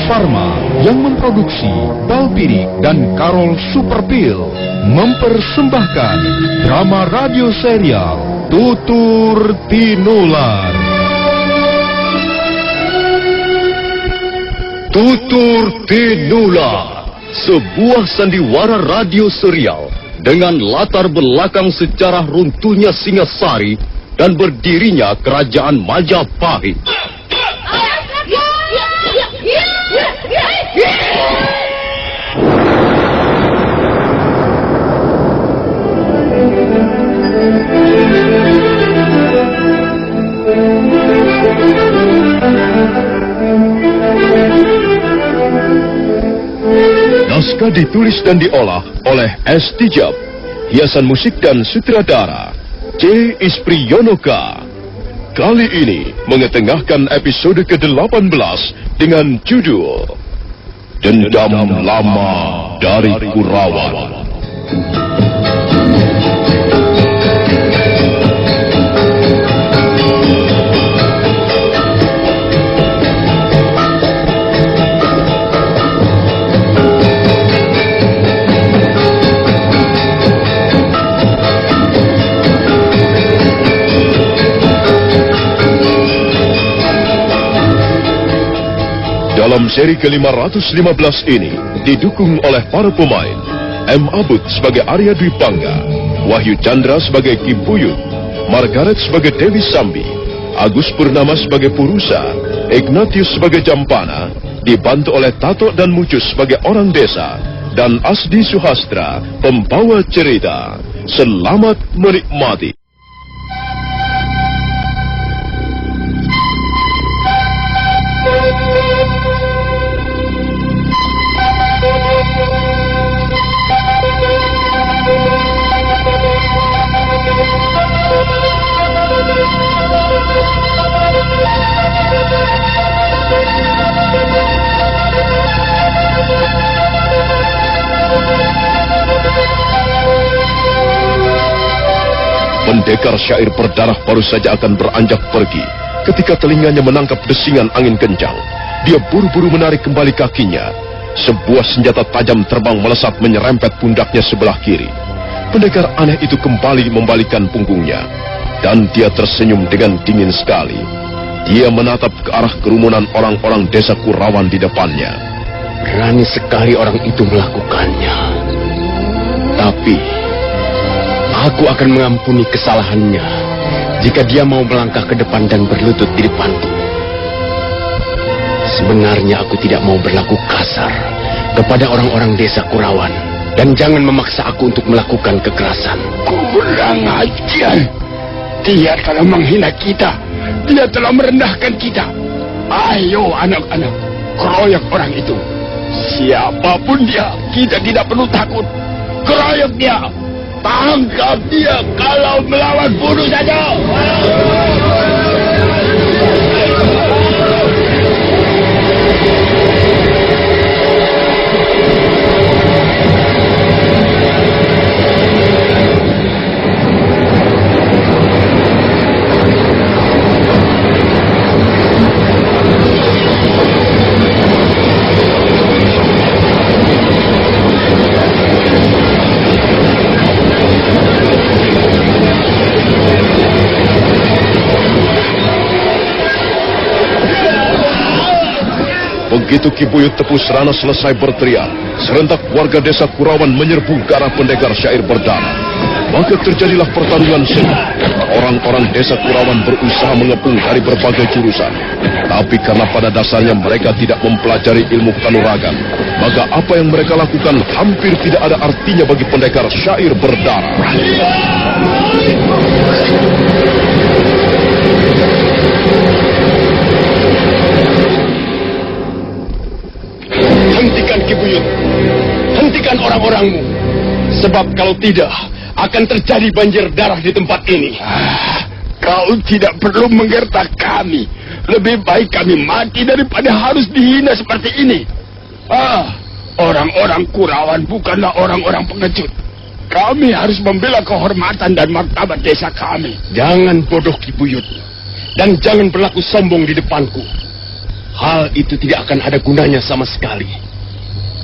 Farma yang memproduksi Balpirik dan Karol Superpil mempersembahkan drama radio serial Tutur Tinular. Tutur Tinular, sebuah sandiwara radio serial dengan latar belakang sejarah runtuhnya Singasari dan berdirinya Kerajaan Majapahit. Naskah ditulis dan diolah oleh S. Tijab, hiasan musik dan sutradara C. Ispriyonoka. Kali ini mengetengahkan episode ke-18 dengan judul Dendam Lama dari Kurawan. Dalam seri ke-515 ini didukung oleh para pemain M. Abud sebagai Arya Dwi Pangga, Wahyu Chandra sebagai Ki Buyut, Margaret sebagai Dewi Sambi, Agus Purnama sebagai Purusa, Ignatius sebagai Jampana, dibantu oleh Tato dan Mucus sebagai orang desa, dan Asdi Suhastra, pembawa cerita. Selamat menikmati. Pendekar syair berdarah baru saja akan beranjak pergi ketika telinganya menangkap desingan angin kencang. Dia buru-buru menarik kembali kakinya. Sebuah senjata tajam terbang melesat menyerempet pundaknya sebelah kiri. Pendekar aneh itu kembali membalikkan punggungnya, dan dia tersenyum dengan dingin sekali. Dia menatap ke arah kerumunan orang-orang desa Kurawan di depannya. Berani sekali orang itu melakukannya. Tapi aku akan mengampuni kesalahannya jika dia mau melangkah ke depan dan berlutut di depanku. Sebenarnya aku tidak mau berlaku kasar kepada orang-orang desa Kurawan, dan jangan memaksa aku untuk melakukan kekerasan. Kurang ajar. Dia telah menghina kita. Dia telah merendahkan kita. Ayo anak-anak, keroyok orang itu. Siapapun dia, kita tidak perlu takut. Keroyok dia. Tangkap dia, kalau melawan bunuh saja. Begitu Ki Buyut Tepu Serana selesai berteriak, serentak warga desa Kurawan menyerbu ke arah pendekar syair berdarah. Maka terjadilah pertarungan sengit. Orang-orang desa Kurawan berusaha mengepung dari berbagai jurusan. Tapi karena pada dasarnya mereka tidak mempelajari ilmu kanuragan, maka apa yang mereka lakukan hampir tidak ada artinya bagi pendekar syair berdarah. Hentikan Ki Buyut, hentikan orang-orangmu, sebab kalau tidak akan terjadi banjir darah di tempat ini. Kau tidak perlu menggertak kami. Lebih baik kami mati daripada harus dihina seperti ini. Orang-orang Kurawan bukanlah orang-orang pengecut. Kami harus membela kehormatan dan martabat desa kami. Jangan bodoh Ki Buyut, dan jangan berlaku sombong di depanku. hal itu tidak akan ada gunanya sama sekali.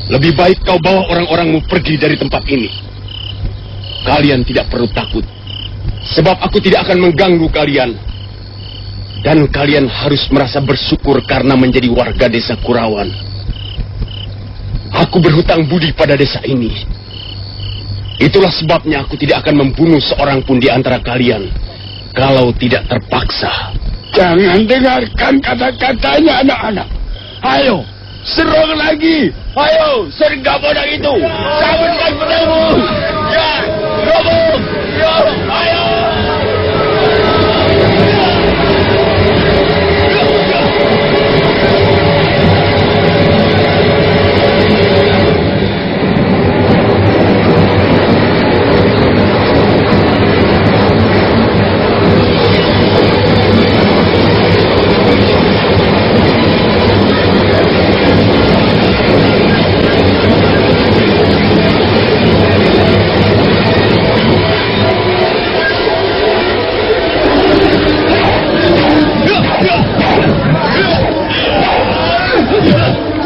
Lebih baik kau bawa orang-orangmu pergi dari tempat ini. Kalian tidak perlu takut, sebab aku tidak akan mengganggu kalian. Dan kalian harus merasa bersyukur karena menjadi warga desa Kurawan. Aku berhutang budi pada desa ini. Itulah sebabnya aku tidak akan membunuh seorang pun di antara kalian kalau tidak terpaksa. Jangan dengarkan kata-katanya, anak-anak. Ayo, serang lagi. Ayo, sergap orang itu. Sabunkan pedangmu. Ya, robong. Ya, ayo.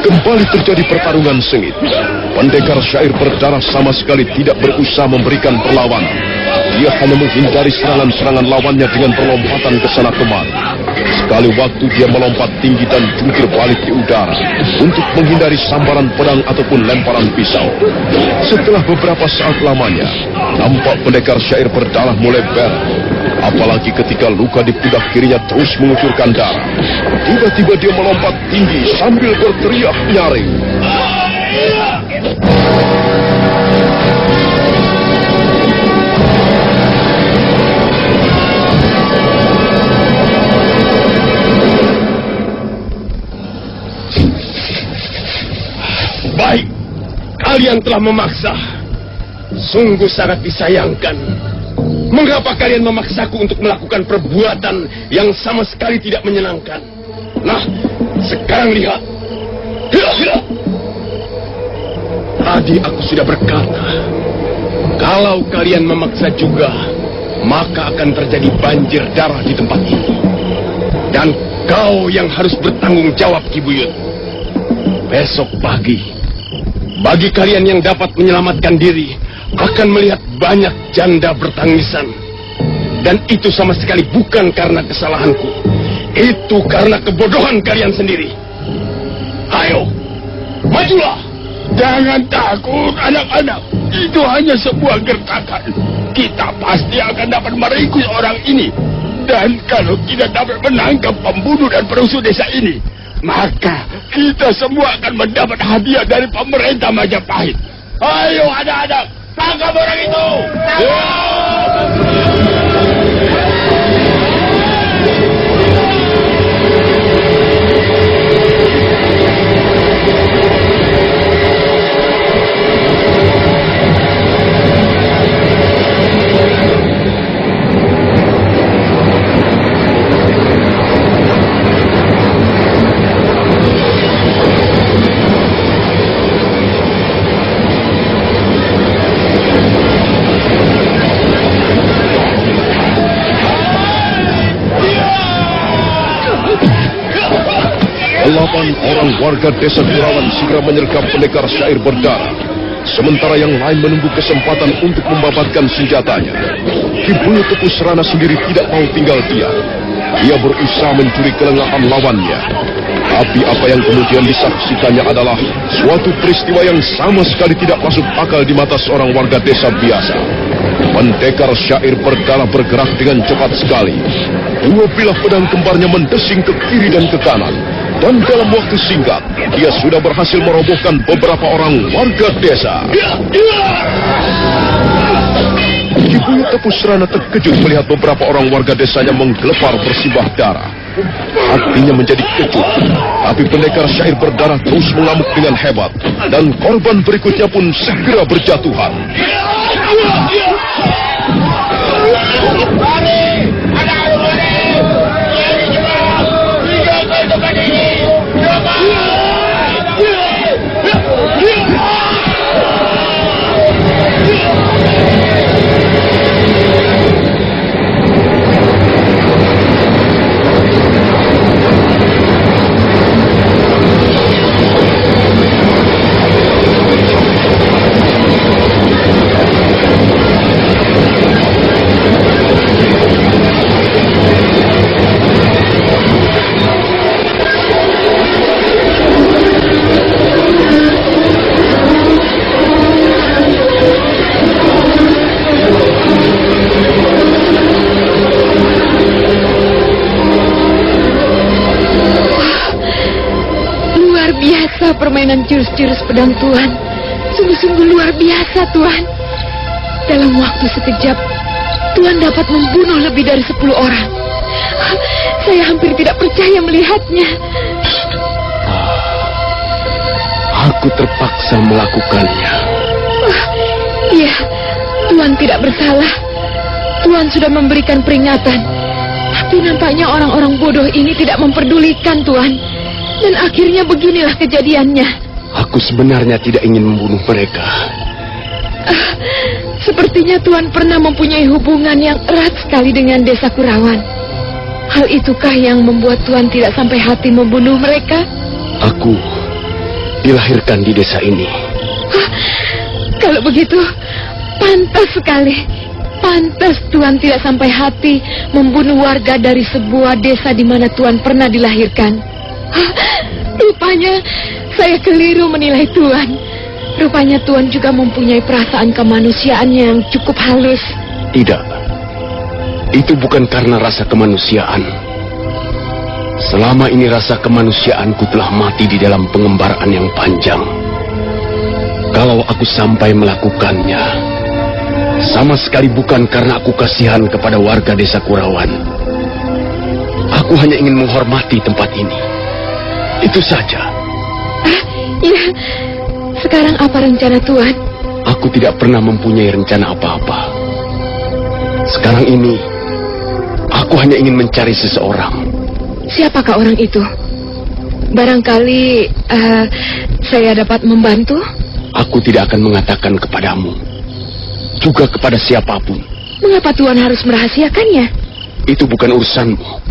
Kembali terjadi pertarungan sengit. Pendekar syair berdarah sama sekali tidak berusaha memberikan perlawanan. Dia hanya menghindari serangan-serangan lawannya dengan perlompatan ke sana kemari. Sekali waktu dia melompat tinggi dan jungkir balik di udara untuk menghindari sambaran pedang ataupun lemparan pisau. Setelah beberapa saat lamanya, nampak pendekar syair berdarah mulai berat. Apalagi ketika luka di pundak kirinya terus mengucurkan darah. Tiba-tiba dia melompat tinggi sambil berteriak nyaring. Baik, kalian telah memaksa. Sungguh sangat disayangkan. Mengapa kalian memaksaku untuk melakukan perbuatan yang sama sekali tidak menyenangkan? Nah, sekarang lihat. Tadi aku sudah berkata, kalau kalian memaksa juga, maka akan terjadi banjir darah di tempat ini. Dan kau yang harus bertanggung jawab, Ki Buyut. Besok pagi, bagi kalian yang dapat menyelamatkan diri, akan melihat banyak janda bertangisan. Dan itu sama sekali bukan karena kesalahanku. Itu karena kebodohan kalian sendiri. Ayo, majulah. Jangan takut, anak-anak. Itu hanya sebuah gertakan. Kita pasti akan dapat meringkus orang ini. Dan kalau kita dapat menangkap pembunuh dan perusuh desa ini, maka kita semua akan mendapat hadiah dari pemerintah Majapahit. Ayo, anak-anak, tangkap orang itu. Delapan orang warga desa Kurawan segera menyergap pendekar syair berdarah. Sementara yang lain menunggu kesempatan untuk membabatkan senjatanya. Ki Buyut Tepu Serana sendiri tidak mau tinggal diam. Dia berusaha mencuri kelengahan lawannya. Tapi apa yang kemudian disaksikannya adalah suatu peristiwa yang sama sekali tidak masuk akal di mata seorang warga desa biasa. Pendekar syair berdarah bergerak dengan cepat sekali. Dua bilah pedang kembarnya mendesing ke kiri dan ke kanan. Dan dalam waktu singkat, dia sudah berhasil merobohkan beberapa orang warga desa. Ki Buyut Tepu Serana terkejut melihat beberapa orang warga desanya menggelepar bersimbah darah. Hatinya menjadi kecut. Tapi pendekar syair berdarah terus mengamuk dengan hebat. Dan korban berikutnya pun segera berjatuhan. permainan jurus-jurus pedang Tuan sungguh-sungguh luar biasa, Tuan. Dalam waktu sekejap, Tuan dapat membunuh lebih dari 10 orang. Saya hampir tidak percaya melihatnya. Aku terpaksa melakukannya. Iya, Tuan tidak bersalah. Tuan sudah memberikan peringatan. Tapi nampaknya orang-orang bodoh ini tidak memperdulikan, Tuan. Dan akhirnya beginilah kejadiannya. Aku sebenarnya tidak ingin membunuh mereka. Sepertinya Tuan pernah mempunyai hubungan yang erat sekali dengan desa Kurawan. Hal itukah yang membuat Tuan tidak sampai hati membunuh mereka? Aku dilahirkan di desa ini. Kalau begitu, pantas sekali. Pantas Tuan tidak sampai hati membunuh warga dari sebuah desa di mana Tuan pernah dilahirkan. Rupanya saya keliru menilai Tuan. Rupanya Tuan juga mempunyai perasaan kemanusiaan yang cukup halus. Tidak. Itu bukan karena rasa kemanusiaan. Selama ini rasa kemanusiaanku telah mati di dalam pengembaraan yang panjang. Kalau aku sampai melakukannya, sama sekali bukan karena aku kasihan kepada warga desa Kurawan. Aku hanya ingin menghormati tempat ini. Itu saja. Iya. Sekarang apa rencana Tuan? Aku tidak pernah mempunyai rencana apa-apa. Sekarang ini, aku hanya ingin mencari seseorang. Siapakah orang itu? Barangkali saya dapat membantu? Aku tidak akan mengatakan kepadamu, juga kepada siapapun. Mengapa Tuan harus merahasiakannya? Itu bukan urusanmu.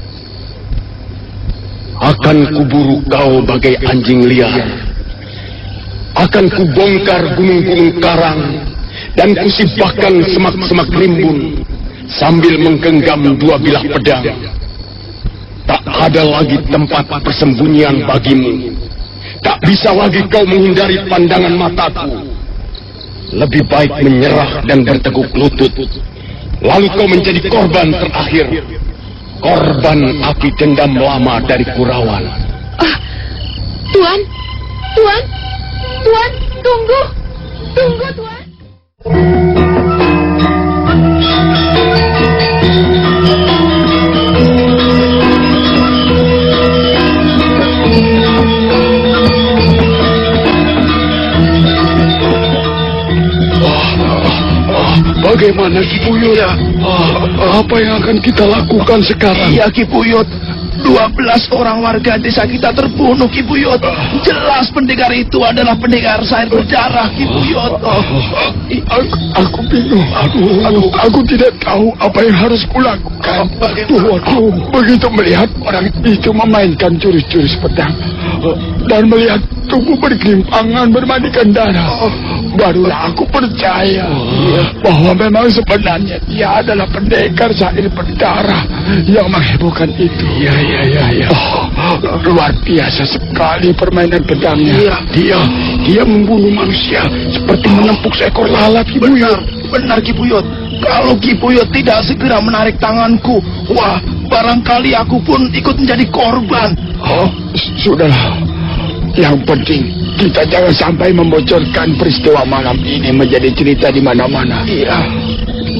Akan kuburu kau bagai anjing liar. Akan kubongkar gunung-gunung karang dan kusibahkan semak-semak rimbun sambil menggenggam 2 bilah pedang. Tak ada lagi tempat persembunyian bagimu. Tak bisa lagi kau menghindari pandangan mataku. Lebih baik menyerah dan berteguk lutut. Lalu kau menjadi korban terakhir. Korban api dendam lama dari Kurawan. Tuan, tunggu. Tunggu, Tuan. Bagaimana Ki Buyut? Apa yang akan kita lakukan sekarang? Iya Ki Buyut, 12 orang warga desa kita terbunuh Ki Buyut. Jelas pendekar itu adalah pendekar Sair Berdarah Ki Buyut. Aku bingung. Aku tidak tahu apa yang harus kulakukan. Aku begitu melihat orang itu memainkan jurus-jurus pedang dan melihat tubuh bergelimpangan bermandikan darah, barulah aku percaya bahwa memang sebenarnya dia adalah pendekar Sair Berdarah yang menghebohkan itu. Iya. Luar biasa sekali permainan pedangnya. Dia membunuh manusia seperti menempuk seekor lalat. Benar Ki Buyut. Kalau Ki Buyut tidak segera menarik tanganku, wah, barangkali aku pun ikut menjadi korban. Sudahlah. Yang penting kita jangan sampai membocorkan peristiwa malam ini menjadi cerita di mana-mana. Iya.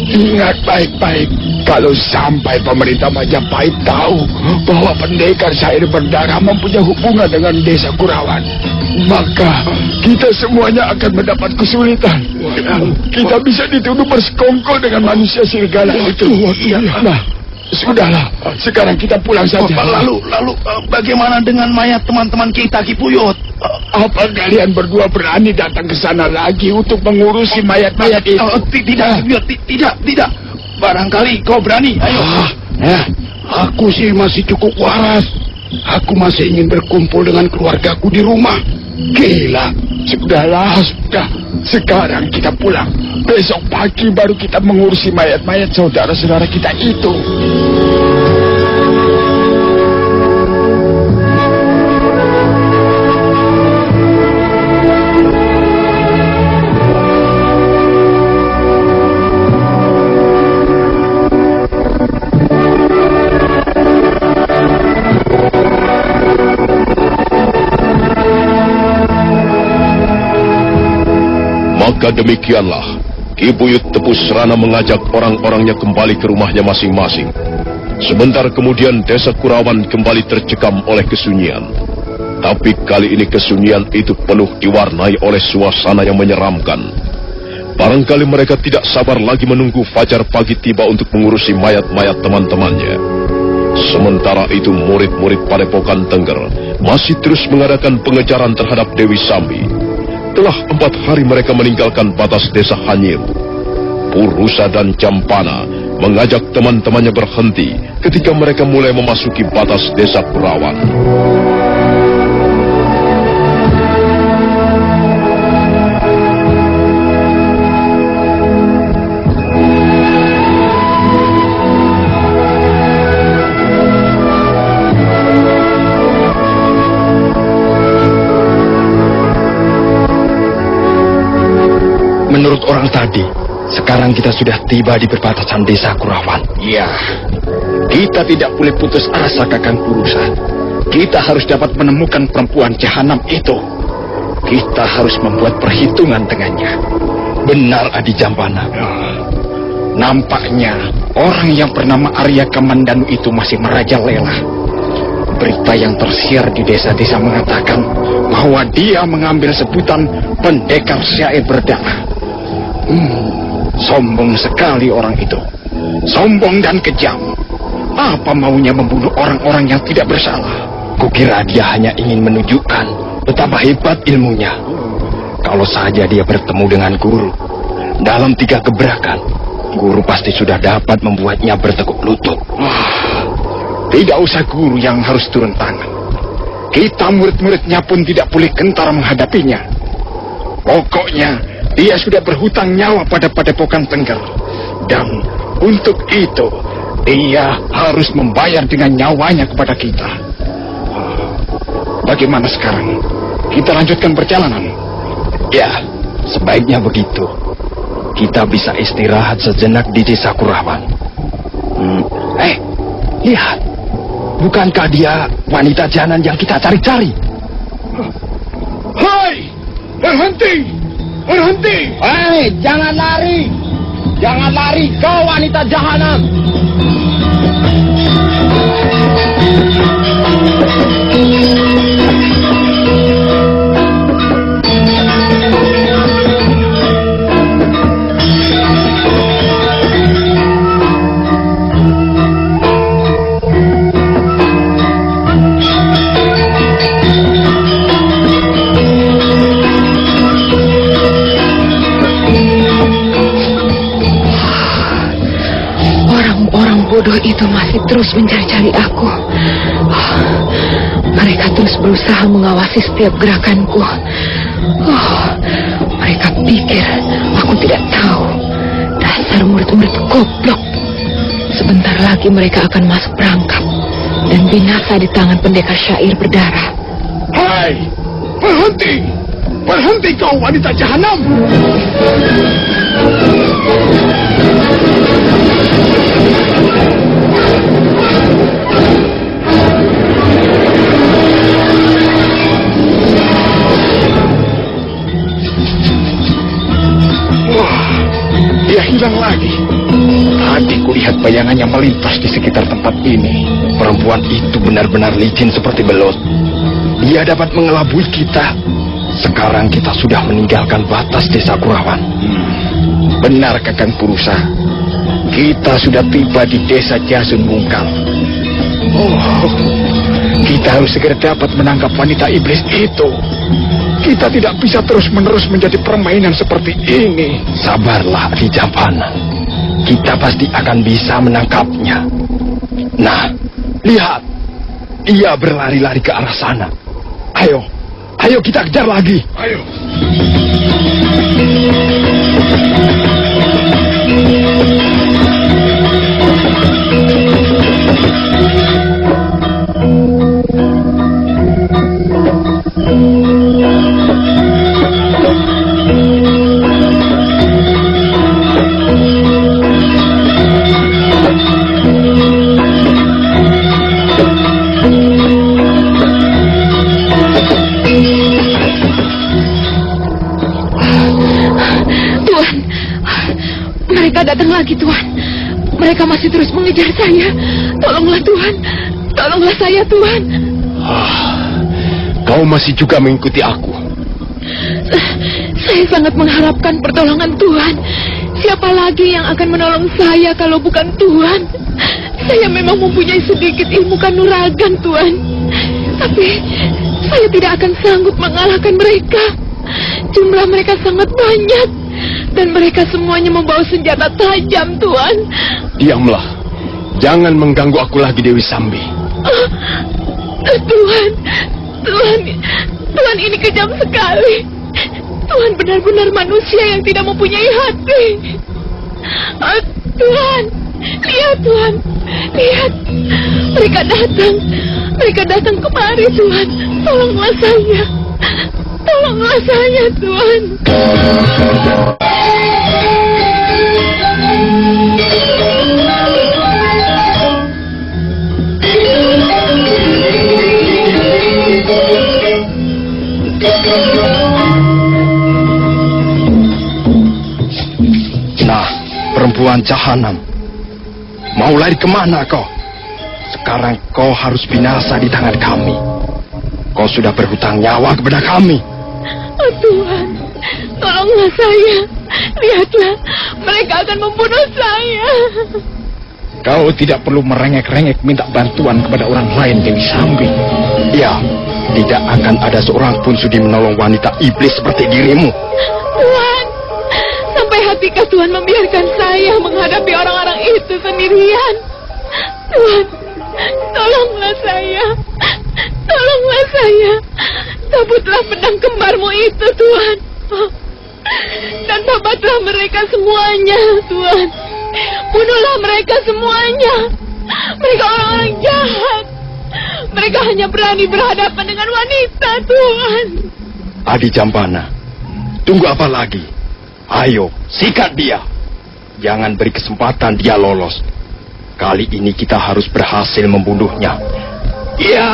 Ingat baik-baik, kalau sampai pemerintah Majapahit tahu bahwa pendekar Sair Berdarah mempunyai hubungan dengan desa Kurawan, maka kita semuanya akan mendapat kesulitan. Kita bisa dituduh bersekongkol dengan manusia serigala itu. Nah, sudahlah, sekarang kita pulang saja. Lalu bagaimana dengan mayat teman-teman kita Ki Buyut? Apa kalian berdua berani datang ke sana lagi untuk mengurusi mayat-mayat itu? Tidak. Barangkali kau berani. Ayo. Aku sih masih cukup waras. Aku masih ingin berkumpul dengan keluargaku di rumah. Gila. Sudah. Sekarang kita pulang. Besok pagi baru kita mengurusi mayat-mayat saudara-saudara kita itu. Maka demikianlah, Ki Buyut Tepus Serana mengajak orang-orangnya kembali ke rumahnya masing-masing. Sebentar kemudian desa Kurawan kembali tercekam oleh kesunyian. Tapi kali ini kesunyian itu penuh diwarnai oleh suasana yang menyeramkan. Barangkali mereka tidak sabar lagi menunggu fajar pagi tiba untuk mengurusi mayat-mayat teman-temannya. Sementara itu murid-murid Padepokan Tengger masih terus mengadakan pengejaran terhadap Dewi Sambi. Telah 4 hari mereka meninggalkan batas desa Hanyiru. Purusa dan Campana mengajak teman-temannya berhenti ketika mereka mulai memasuki batas desa Kurawan. Menurut orang tadi, sekarang kita sudah tiba di perbatasan desa Kurawan. Ya, kita tidak boleh putus asa, Kakang Purusa. Kita harus dapat menemukan perempuan jahanam itu. Kita harus membuat perhitungan dengannya. Benar, Adi Campana. Nampaknya orang yang bernama Arya Kamandanu itu masih merajalela. Berita yang tersiar di desa-desa mengatakan bahwa dia mengambil sebutan pendekar syair berdarah. Sombong sekali orang itu. Sombong dan kejam. Apa maunya membunuh orang-orang yang tidak bersalah? Kukira dia hanya ingin menunjukkan betapa hebat ilmunya. Kalau saja dia bertemu dengan guru, dalam 3 gebrakan, guru pasti sudah dapat membuatnya bertekuk lutut. Tidak usah guru yang harus turun tangan. Kita murid-muridnya pun tidak boleh gentar menghadapinya. Pokoknya dia sudah berhutang nyawa pada Padepokan Tengger. Dan untuk itu, dia harus membayar dengan nyawanya kepada kita. Bagaimana sekarang? Kita lanjutkan perjalanan. Ya, sebaiknya begitu. Kita bisa istirahat sejenak di desa Kurawan. Lihat. Bukankah dia wanita jahanam yang kita cari-cari? Hai! Berhenti! Berhenti! Hei, jangan lari! Jangan lari, kau wanita jahanam! Bodoh itu masih terus mencari-cari aku. Mereka terus berusaha mengawasi setiap gerakanku. Mereka pikir aku tidak tahu. Dasar murid-murid goblok. Sebentar lagi mereka akan masuk perangkap dan binasa di tangan pendekar syair berdarah. Hai! Berhenti! Berhenti kau wanita jahanam! Dia hilang lagi. Tadi kulihat bayangannya melintas di sekitar tempat ini. Perempuan itu benar-benar licin seperti belut. Dia dapat mengelabui kita. Sekarang kita sudah meninggalkan batas desa Kurawan. Benar, Kakang Purusa. Kita sudah tiba di desa Jasun Mungkal. Kita harus segera dapat menangkap wanita iblis itu. Kita tidak bisa terus-menerus menjadi permainan seperti ini. Sabarlah, Adi Campana. Kita pasti akan bisa menangkapnya. Nah, lihat. Ia berlari-lari ke arah sana. Ayo, ayo kita kejar lagi. Ayo. mereka masih terus mengejar saya. Tolonglah Tuhan, tolonglah saya Tuhan. Kau masih juga mengikuti aku. Saya sangat mengharapkan pertolongan Tuhan. Siapa lagi yang akan menolong saya kalau bukan Tuhan? Saya memang mempunyai sedikit ilmu kanuragan, Tuhan. Tapi saya tidak akan sanggup mengalahkan mereka. Jumlah mereka sangat banyak. Dan mereka semuanya membawa senjata tajam, Tuhan. Diamlah. Jangan mengganggu aku lagi, Dewi Sambi. Tuhan ini kejam sekali. Tuhan benar-benar manusia yang tidak mempunyai hati. Tuhan, lihat Tuhan, lihat. Mereka datang kemari Tuhan. Tolonglah saya Tuhan. Nah, perempuan jahanam, mau lari kemana kau? Sekarang kau harus binasa di tangan kami. Kau sudah berhutang nyawa kepada kami. Oh Tuhan, tolonglah saya. Lihatlah, mereka akan membunuh saya. Kau tidak perlu merengek-rengek minta bantuan kepada orang lain, Dewi Sambi. Ya, tidak akan ada seorang pun sudi menolong wanita iblis seperti dirimu. Tuhan, sampai hatikah Tuhan membiarkan saya menghadapi orang-orang itu sendirian? Tuhan, tolonglah saya. Tolonglah saya. Cabutlah pedang kembarmu itu, Tuhan. Dan babatlah mereka semuanya, Tuhan. Bunuhlah mereka semuanya. Mereka orang-orang jahat. Mereka hanya berani berhadapan dengan wanita, Tuhan. Adi Jambana, tunggu apa lagi? Ayo, sikat dia. Jangan beri kesempatan dia lolos. Kali ini kita harus berhasil membunuhnya. Ya.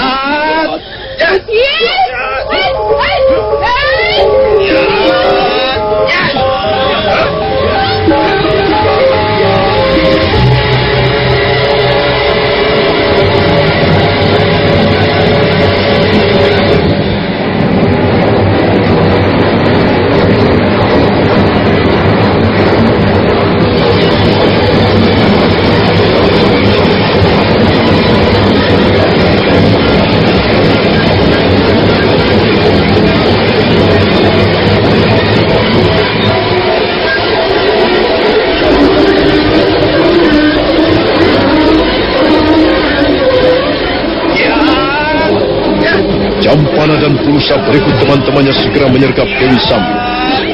Jampana dan Pulusa berikut teman-temannya segera menyergap Dewi Sambi.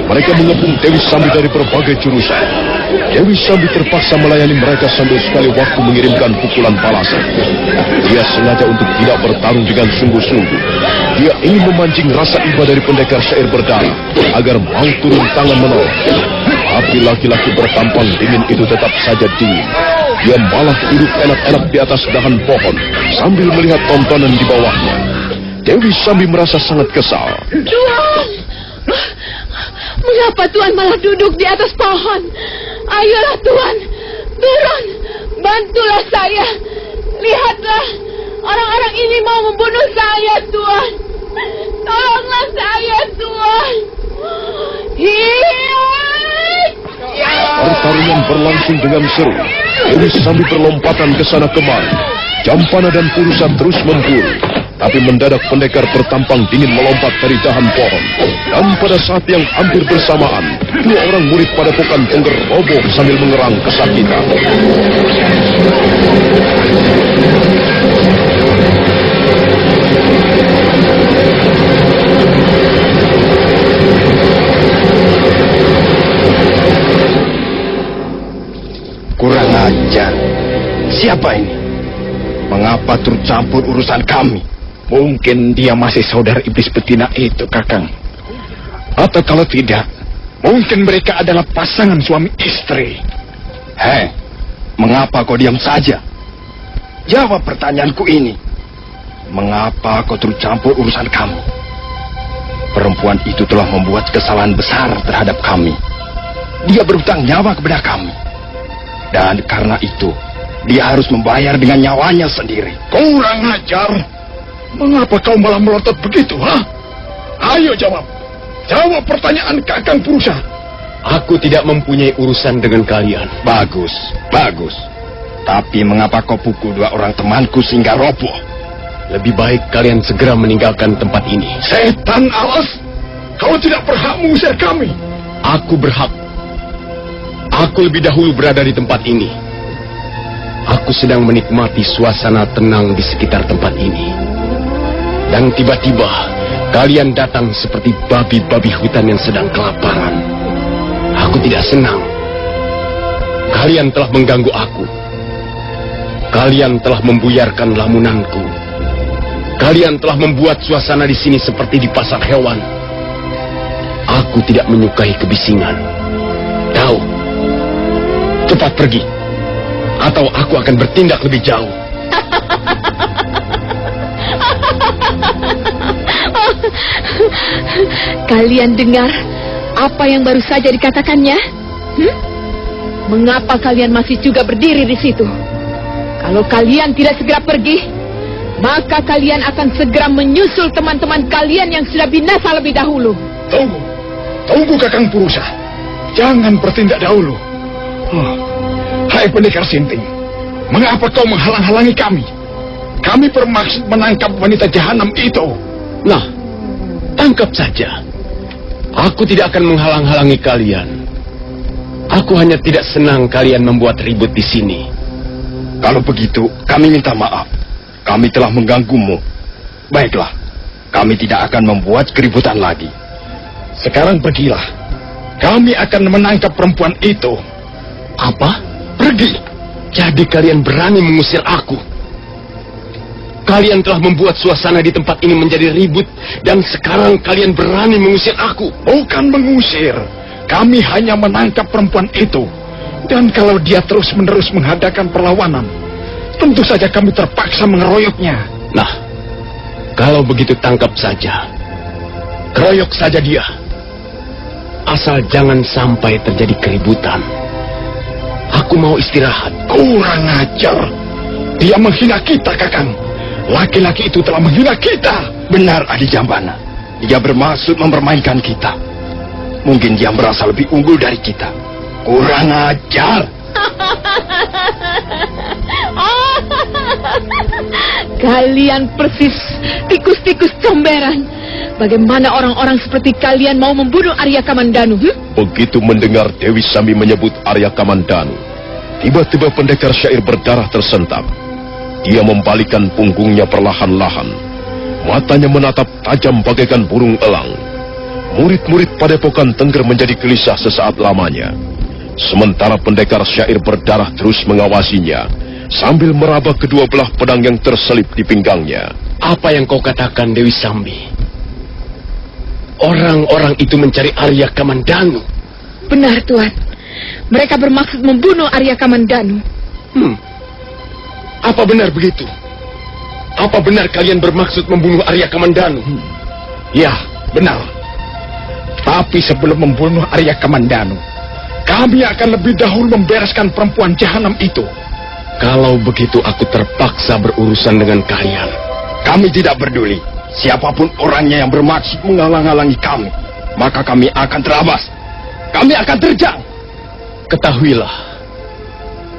Mereka mengepung Dewi Sambi dari berbagai jurusan. Dewi Sambi terpaksa melayani mereka sambil sekali waktu mengirimkan pukulan balasan. Dia sengaja untuk tidak bertarung dengan sungguh-sungguh. Dia ingin memancing rasa iba dari pendekar syair berdarah agar mau turun tangan menolong. Tapi laki-laki bertampang dingin itu tetap saja dingin. Dia malah duduk enak-enak di atas dahan pohon sambil melihat tontonan di bawahnya. Dewi Sambi merasa sangat kesal. Tuhan, mengapa Tuhan malah duduk di atas pohon? Ayolah Tuhan, turun, bantulah saya. Lihatlah, orang-orang ini mau membunuh saya, Tuhan. Tolonglah saya, Tuhan. Pertarungan berlangsung dengan seru. Dewi Sambi berlompatan ke sana kemari. Jampana dan Pulusa terus memburu. Tapi mendadak pendekar bertampang dingin melompat dari dahan pohon. Dan pada saat yang hampir bersamaan, dua orang murid padepokan Tengger roboh sambil mengerang kesakitan. Kurang ajar. Siapa ini? Mengapa turut campur urusan kami? Mungkin dia masih saudara iblis betina itu, Kakang. Atau kalau tidak, mungkin mereka adalah pasangan suami istri. Hei, mengapa kau diam saja? Jawab pertanyaanku ini. Mengapa kau turut campur urusan kami? Perempuan itu telah membuat kesalahan besar terhadap kami. Dia berhutang nyawa kepada kami. Dan karena itu, dia harus membayar dengan nyawanya sendiri. Kurang ajar. Mengapa kau malah melotot begitu, ha? Ayo jawab. Jawab pertanyaan Kakang Purusa. Aku tidak mempunyai urusan dengan kalian. Bagus, bagus. Tapi mengapa kau pukul 2 orang temanku sehingga roboh? Lebih baik kalian segera meninggalkan tempat ini. Setan alas! Kau tidak berhak mengusir kami. Aku berhak. Aku lebih dahulu berada di tempat ini. Aku sedang menikmati suasana tenang di sekitar tempat ini. Dan tiba-tiba, kalian datang seperti babi-babi hutan yang sedang kelaparan. Aku tidak senang. Kalian telah mengganggu aku. Kalian telah membuyarkan lamunanku. Kalian telah membuat suasana di sini seperti di pasar hewan. Aku tidak menyukai kebisingan. Tahu, cepat pergi, atau aku akan bertindak lebih jauh. Kalian dengar apa yang baru saja dikatakannya? Mengapa kalian masih juga berdiri di situ? Kalau kalian tidak segera pergi, maka kalian akan segera menyusul teman-teman kalian yang sudah binasa lebih dahulu. Tunggu Kakang Purusa. Jangan bertindak dahulu. Hai pendekar Sinting, mengapa kau menghalang-halangi kami? Kami bermaksud menangkap wanita jahanam itu. Nah, tangkap saja. Aku tidak akan menghalang-halangi kalian. Aku hanya tidak senang kalian membuat ribut di sini. Kalau begitu, kami minta maaf. Kami telah mengganggumu. Baiklah, kami tidak akan membuat keributan lagi. Sekarang pergilah. Kami akan menangkap perempuan itu. Apa? Pergi. Jadi kalian berani mengusir aku? Kalian telah membuat suasana di tempat ini menjadi ribut, dan sekarang kalian berani mengusir aku? Bukan mengusir. Kami hanya menangkap perempuan itu. Dan kalau dia terus-menerus mengadakan perlawanan, tentu saja kami terpaksa mengeroyoknya. Nah, kalau begitu tangkap saja. Keroyok saja dia. Asal jangan sampai terjadi keributan. Aku mau istirahat. Kurang ajar. Dia menghina kita, Kakang. Laki-laki itu telah menghina kita. Benar, Adi Jambana. Dia bermaksud mempermainkan kita. Mungkin dia merasa lebih unggul dari kita. Kurang ajar. Kalian persis tikus-tikus comberan. Bagaimana orang-orang seperti kalian mau membunuh Arya Kamandanu? Begitu mendengar Dewi Sambi menyebut Arya Kamandanu, tiba-tiba pendekar syair berdarah tersentak. Dia membalikkan punggungnya perlahan-lahan. Matanya menatap tajam bagaikan burung elang. Murid-murid padepokan Tengger menjadi gelisah sesaat lamanya. Sementara pendekar syair berdarah terus mengawasinya, sambil meraba kedua belah pedang yang terselip di pinggangnya. Apa yang kau katakan, Dewi Sambi? Orang-orang itu mencari Arya Kamandanu. Benar, Tuan. Mereka bermaksud membunuh Arya Kamandanu. Apa benar begitu? Apa benar kalian bermaksud membunuh Arya Kamandanu? Ya, benar. Tapi sebelum membunuh Arya Kamandanu, kami akan lebih dahulu membereskan perempuan jahanam itu. Kalau begitu aku terpaksa berurusan dengan kalian. Kami tidak peduli. Siapapun orangnya yang bermaksud menghalang-halangi kami, maka kami akan terabas. Kami akan terjang. Ketahuilah,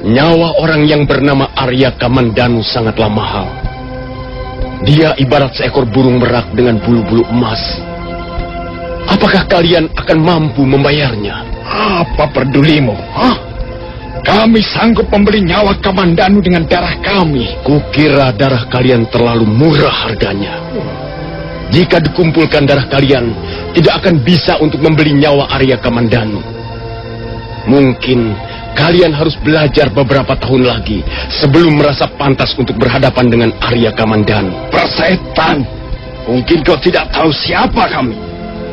nyawa orang yang bernama Arya Kamandanu sangatlah mahal. Dia ibarat seekor burung merak dengan bulu-bulu emas. Apakah kalian akan mampu membayarnya? Apa pedulimu? Kami sanggup membeli nyawa Kamandanu dengan darah kami. Kukira darah kalian terlalu murah harganya. Jika dikumpulkan darah kalian, tidak akan bisa untuk membeli nyawa Arya Kamandanu. Mungkin kalian harus belajar beberapa tahun lagi sebelum merasa pantas untuk berhadapan dengan Arya Kamandanu. Persetan, mungkin kau tidak tahu siapa kami.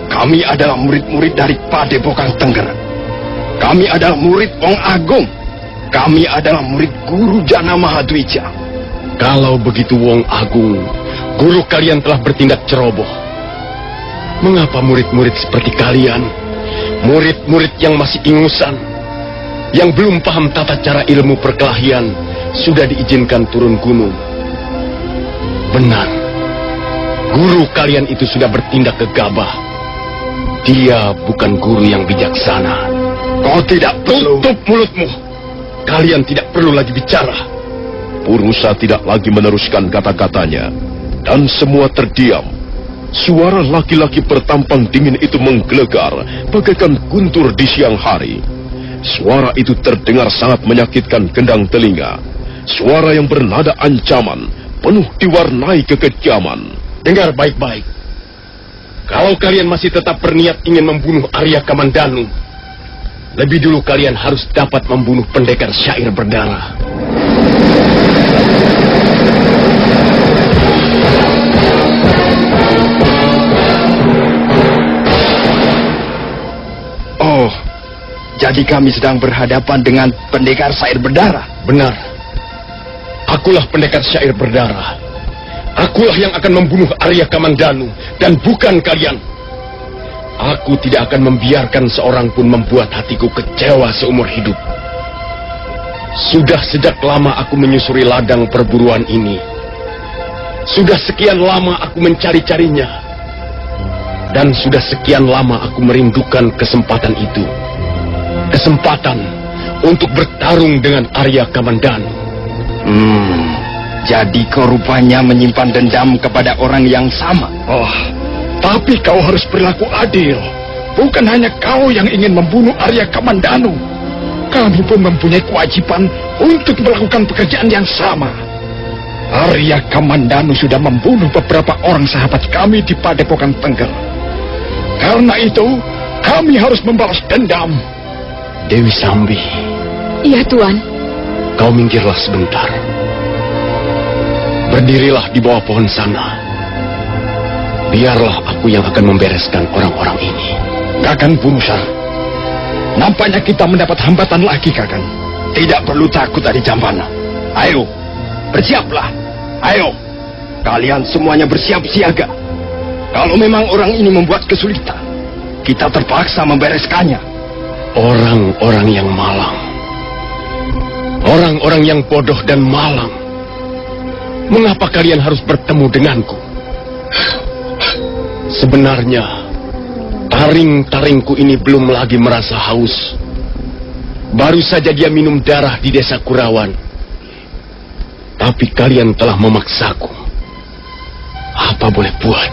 Kami adalah murid-murid dari Padepokan Tengger. Kami adalah murid Wong Agung. Kami adalah murid Guru Jana Mahadwija. Kalau begitu Wong Agung, guru kalian telah bertindak ceroboh. Mengapa murid-murid seperti kalian, murid-murid yang masih ingusan, yang belum paham tata cara ilmu perkelahian sudah diizinkan turun gunung. Benar, guru kalian itu sudah bertindak gegabah. Dia bukan guru yang bijaksana. Kau tidak perlu. Tutup mulutmu. Kalian tidak perlu lagi bicara. Purusa tidak lagi meneruskan kata-katanya, dan semua terdiam. Suara laki-laki bertampang dingin itu menggelegar bagaikan guntur di siang hari. Suara itu terdengar sangat menyakitkan gendang telinga. Suara yang bernada ancaman, penuh diwarnai kekejaman. Dengar baik-baik. Kalau kalian masih tetap berniat ingin membunuh Arya Kamandanu, lebih dulu kalian harus dapat membunuh pendekar syair berdarah. Oh, jadi kami sedang berhadapan dengan pendekar syair berdarah. Benar. Akulah pendekar syair berdarah. Akulah yang akan membunuh Arya Kamandanu dan bukan kalian. Aku tidak akan membiarkan seorang pun membuat hatiku kecewa seumur hidup. Sudah sejak lama aku menyusuri ladang perburuan ini. Sudah sekian lama aku mencari-carinya. Dan sudah sekian lama aku merindukan kesempatan itu. Kesempatan untuk bertarung dengan Arya Kamandanu. Jadi kau rupanya menyimpan dendam kepada orang yang sama. Oh, tapi kau harus berlaku adil. Bukan hanya kau yang ingin membunuh Arya Kamandanu. Kami pun mempunyai kewajiban untuk melakukan pekerjaan yang sama. Arya Kamandanu sudah membunuh beberapa orang sahabat kami di Padepokan Tengger. Karena itu, kami harus membalas dendam. Dewi Sambi. Iya, Tuan. Kau minggirlah sebentar. Berdirilah di bawah pohon sana. Biarlah aku yang akan membereskan orang-orang ini. Kakang Purusa, nampaknya kita mendapat hambatan lagi, Kakang. Tidak perlu takut Adi Jampana. Ayo, bersiaplah. Ayo, kalian semuanya bersiap siaga. Kalau memang orang ini membuat kesulitan, kita terpaksa membereskannya. Orang-orang yang malang. Orang-orang yang bodoh dan malang. Mengapa kalian harus bertemu denganku? Sebenarnya, taring-taringku ini belum lagi merasa haus. Baru saja dia minum darah di desa Kurawan. Tapi kalian telah memaksaku. Apa boleh buat?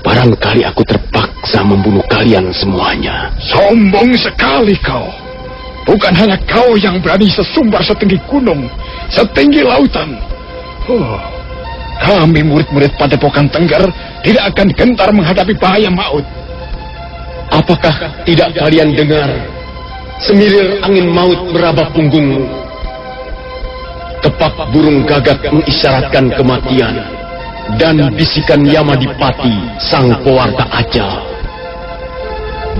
Barangkali aku terpaksa membunuh kalian semuanya. Sombong sekali kau. Bukan hanya kau yang berani sesumbar setinggi gunung, setinggi lautan. Kami murid-murid Padepokan Tengger tidak akan gentar menghadapi bahaya maut. Apakah tidak kalian dengar semilir angin maut meraba punggungmu? Kepak burung gagak mengisyaratkan kematian, dan bisikan Yamadipati sang pewarta ajal.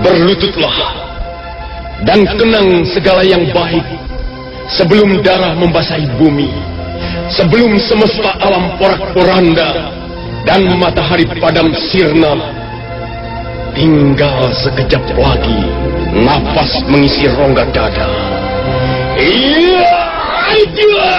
Berlututlah dan kenang segala yang baik sebelum darah membasahi bumi. Sebelum semesta alam porak-poranda dan matahari padam sirna, tinggal sekejap lagi napas mengisi rongga dada. Iya, iya.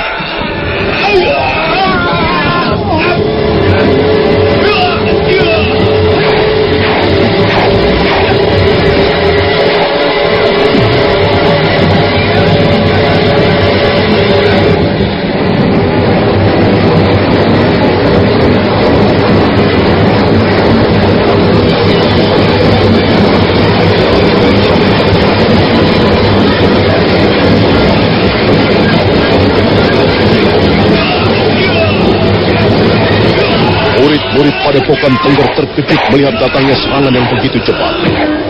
Murid Padepokan Tengger terkejut melihat datangnya serangan yang begitu cepat.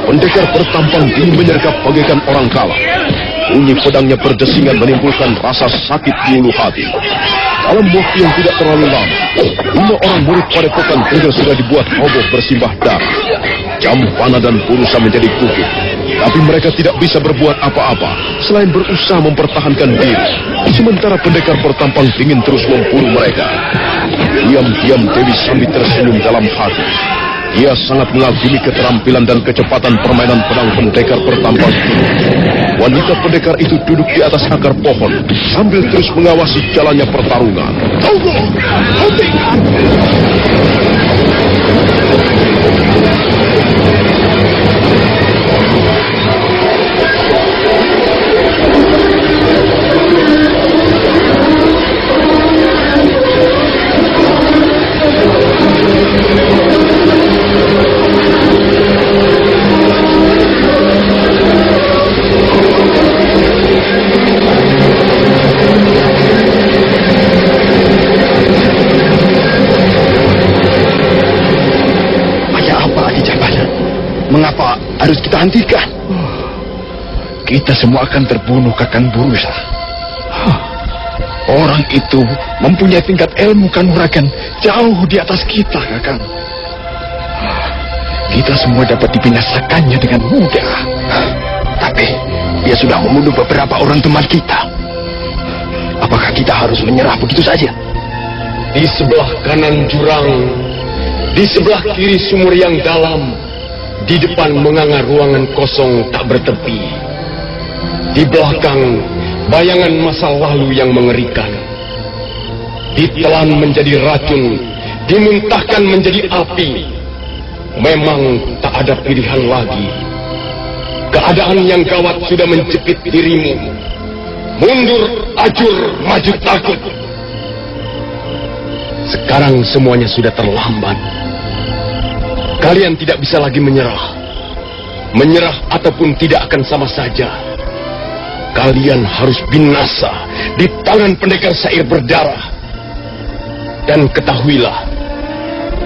Pendekar bertampang dingin menyergap bagaikan orang kalah. Bunyi pedangnya berdesingan menimbulkan rasa sakit di ulu hati. Dalam waktu yang tidak terlalu lama, 5 orang murid Padepokan Tengger sudah dibuat roboh bersimbah darah. Jampana dan Purusa menjadi gugur. Tapi mereka tidak bisa berbuat apa-apa selain berusaha mempertahankan diri. Sementara pendekar bertampang dingin terus membunuh mereka. Diam-diam Dewi Sambi tersenyum dalam hati. Ia sangat mengagumi keterampilan dan kecepatan permainan pedang pendekar bertampang. Wanita pendekar itu duduk di atas akar pohon sambil terus mengawasi jalannya pertarungan. Tunggu! Hentikan! Mengapa harus kita hentikan? Kita semua akan terbunuh, Kakang Burusa. Orang itu mempunyai tingkat ilmu kanuragan jauh di atas kita, Kakang. Kita semua dapat dibinasakannya dengan mudah. Tapi dia sudah membunuh beberapa orang teman kita. Apakah kita harus menyerah begitu saja? Di sebelah kanan jurang, di sebelah kiri sumur yang dalam, di depan menganga ruangan kosong tak bertepi. Di belakang, bayangan masa lalu yang mengerikan. Ditelan menjadi racun, dimuntahkan menjadi api. Memang tak ada pilihan lagi. Keadaan yang gawat sudah menjepit dirimu. Mundur, ajur, maju takut. Sekarang semuanya sudah terlambat. Kalian tidak bisa lagi menyerah. Menyerah ataupun tidak akan sama saja. Kalian harus binasa di tangan pendekar syair berdarah. Dan ketahuilah,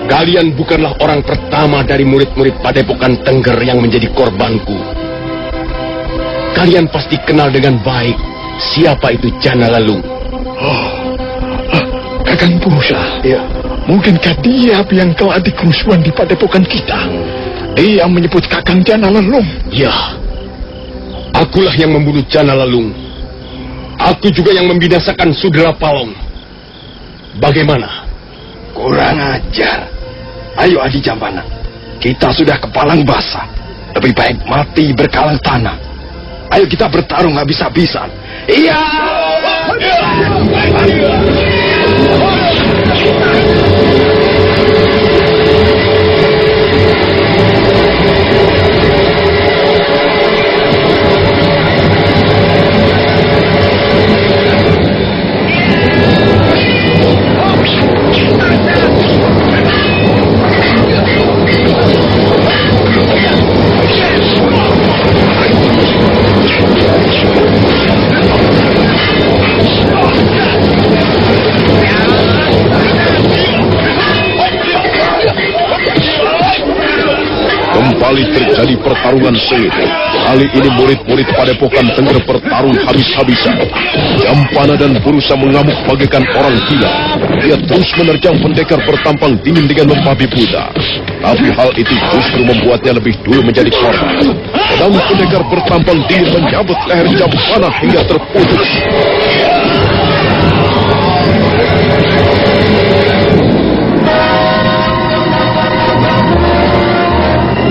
kalian bukanlah orang pertama dari murid-murid Padepokan Tengger yang menjadi korbanku. Kalian pasti kenal dengan baik siapa itu Jana Lalung. Kakang Burusa. Ya. Mungkinkah dia yang telah dikerusuhan di padepokan kita? Dia menyebut Kakang Jana Lalung. Ya, akulah yang membunuh Jana Lalung. Aku juga yang membinasakan Sudra Palong. Bagaimana? Kurang ajar. Ayo Adi Jambana, kita sudah kepalang basah. Lebih baik mati berkalang tanah. Ayo kita bertarung habis-habisan. Iya. Kembali terjadi pertarungan sengit. Kali ini murid-murid Padepokan Tengger bertarung habis-habisan. Jampana dan Burusa mengamuk bagaikan orang gila. Dia terus menerjang pendekar bertampang dingin dengan membabi buta. Tapi hal itu justru membuatnya lebih dulu menjadi korban. Pedang pendekar bertampang dingin menyabet leher Jampana hingga terputus.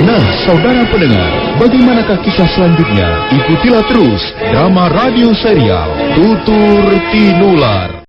Nah, saudara pendengar, bagaimanakah kisah selanjutnya? Ikutilah terus drama radio serial Tutur Tinular.